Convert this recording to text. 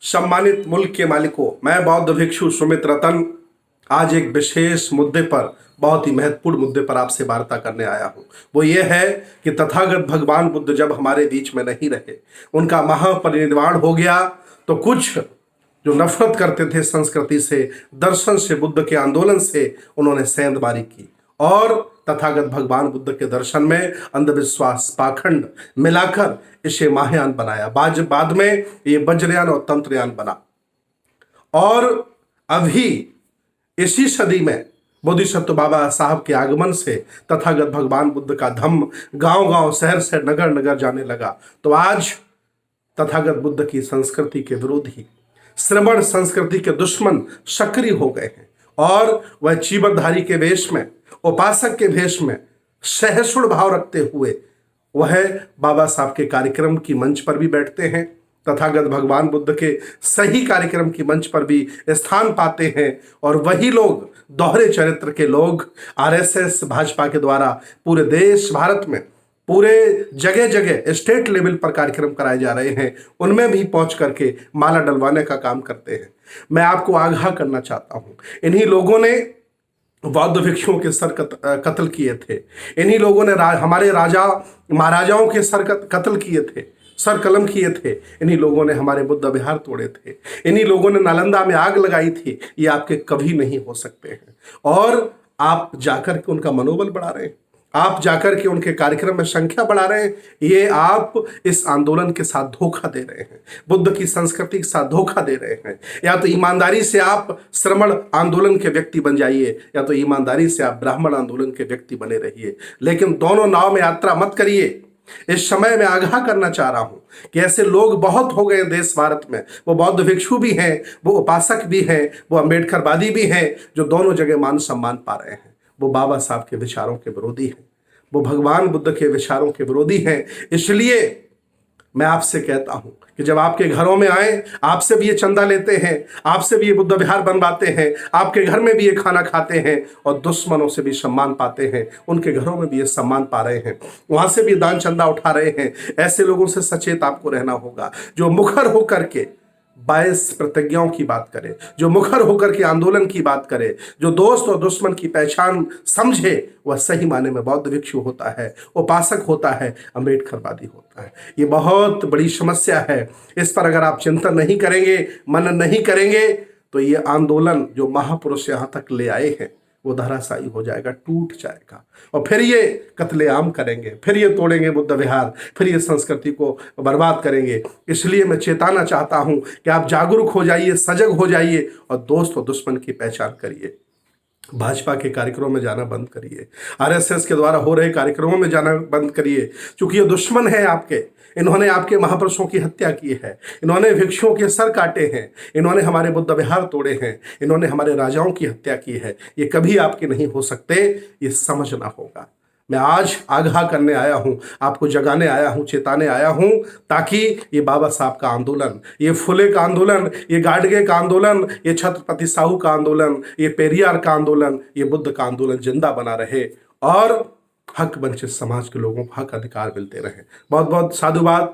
सम्मानित मुल्क के मालिकों, मैं बौद्ध भिक्षु सुमित रतन आज एक विशेष मुद्दे पर, बहुत ही महत्वपूर्ण मुद्दे पर आपसे वार्ता करने आया हूं। वो ये है कि तथागत भगवान बुद्ध जब हमारे बीच में नहीं रहे, उनका महापरिनिर्वाण हो गया, तो कुछ जो नफरत करते थे संस्कृति से, दर्शन से, बुद्ध के आंदोलन से, उन्होंने सेंधमारी की और तथागत भगवान बुद्ध के दर्शन में अंधविश्वास, पाखंड मिलाकर इसे महायान बनाया। बाद में ये वज्रयान और तंत्रयान बना। और अभी इसी सदी में बोधिसत्व बाबा साहब के आगमन से तथागत भगवान बुद्ध का धम्म गांव गांव, शहर से नगर नगर जाने लगा। तो आज तथागत बुद्ध की संस्कृति के विरोधी, श्रमण संस्कृति के दुश्मन सक्रिय हो गए हैं और वह चीवरधारी के वेश में, उपासक के वेश में, सहिष्णु भाव रखते हुए वह बाबा साहब के कार्यक्रम की मंच पर भी बैठते हैं, तथागत भगवान बुद्ध के सही कार्यक्रम की मंच पर भी स्थान पाते हैं। और वही लोग, दोहरे चरित्र के लोग, आरएसएस भाजपा के द्वारा पूरे देश भारत में, पूरे जगह जगह स्टेट लेवल पर कार्यक्रम कराए जा रहे हैं, उनमें भी पहुंच करके माला डलवाने का काम करते हैं। मैं आपको आगाह करना चाहता हूं, इन्हीं लोगों ने बौद्ध भिक्षुओं के सर कत्ल किए थे। इन्हीं लोगों ने हमारे राजा महाराजाओं के सर कत्ल किए थे, सर कलम किए थे। इन्हीं लोगों ने हमारे बुद्ध विहार तोड़े थे। इन्हीं लोगों ने नालंदा में आग लगाई थी। ये आपके कभी नहीं हो सकते हैं। और आप जाकर के उनका मनोबल बढ़ा रहे हैं, आप जाकर के उनके कार्यक्रम में संख्या बढ़ा रहे हैं। ये आप इस आंदोलन के साथ धोखा दे रहे हैं, बुद्ध की संस्कृति के साथ धोखा दे रहे हैं। या तो ईमानदारी से आप श्रमण आंदोलन के व्यक्ति बन जाइए, या तो ईमानदारी से आप ब्राह्मण आंदोलन के व्यक्ति बने रहिए, लेकिन दोनों नाव में यात्रा मत करिए। इस समय मैं आगाह करना चाह रहा हूं कि ऐसे लोग बहुत हो गए देश भारत में। वो बौद्ध भिक्षु भी हैं, वो उपासक भी हैं, वो अम्बेडकरवादी भी हैं, जो दोनों जगह मान सम्मान पा रहे हैं। वो बाबा साहब के विचारों के विरोधी हैं, वो भगवान बुद्ध के विचारों के विरोधी हैं। इसलिए मैं आपसे कहता हूं कि जब आपके घरों में आए, आपसे भी ये चंदा लेते हैं, आपसे भी ये बुद्ध विहार बनवाते हैं, आपके घर में भी ये खाना खाते हैं और दुश्मनों से भी सम्मान पाते हैं, उनके घरों में भी ये सम्मान पा रहे हैं, वहां से भी दान चंदा उठा रहे हैं। ऐसे लोगों से सचेत आपको रहना होगा, जो मुखर होकर के 22 प्रतिज्ञाओं की बात करे, जो मुखर होकर के आंदोलन की बात करे, जो दोस्त और दुश्मन की पहचान समझे, वह सही माने में बौद्ध भिक्षु होता है, उपासक होता है, अम्बेडकरवादी होता है। ये बहुत बड़ी समस्या है। इस पर अगर आप चिंतन नहीं करेंगे, मनन नहीं करेंगे, तो ये आंदोलन जो महापुरुष यहाँ तक ले आए हैं वो धराशायी हो जाएगा, टूट जाएगा। और फिर ये कत्लेआम करेंगे, फिर ये तोड़ेंगे बुद्ध विहार, फिर ये संस्कृति को बर्बाद करेंगे। इसलिए मैं चेताना चाहता हूं कि आप जागरूक हो जाइए, सजग हो जाइए और दोस्त और दुश्मन की पहचान करिए। भाजपा के कार्यक्रमों में जाना बंद करिए, आरएसएस के द्वारा हो रहे कार्यक्रमों में जाना बंद करिए, क्योंकि ये दुश्मन है आपके। इन्होंने आपके महापुरुषों की हत्या की है, इन्होंने भिक्षुओं के सर काटे हैं, इन्होंने हमारे बुद्ध विहार तोड़े हैं, इन्होंने हमारे राजाओं की हत्या की है। ये कभी आपके नहीं हो सकते, ये समझना होगा। मैं आज आगाह करने आया हूं, आपको जगाने आया हूं, चेताने आया हूं, ताकि ये बाबा साहब का आंदोलन, ये फुले का आंदोलन, ये गाडगे का आंदोलन, ये छत्रपति साहू का आंदोलन, ये पेरियार का आंदोलन, ये बुद्ध का आंदोलन जिंदा बना रहे और हक वंचित समाज के लोगों को हक अधिकार मिलते रहे। बहुत बहुत साधुवाद।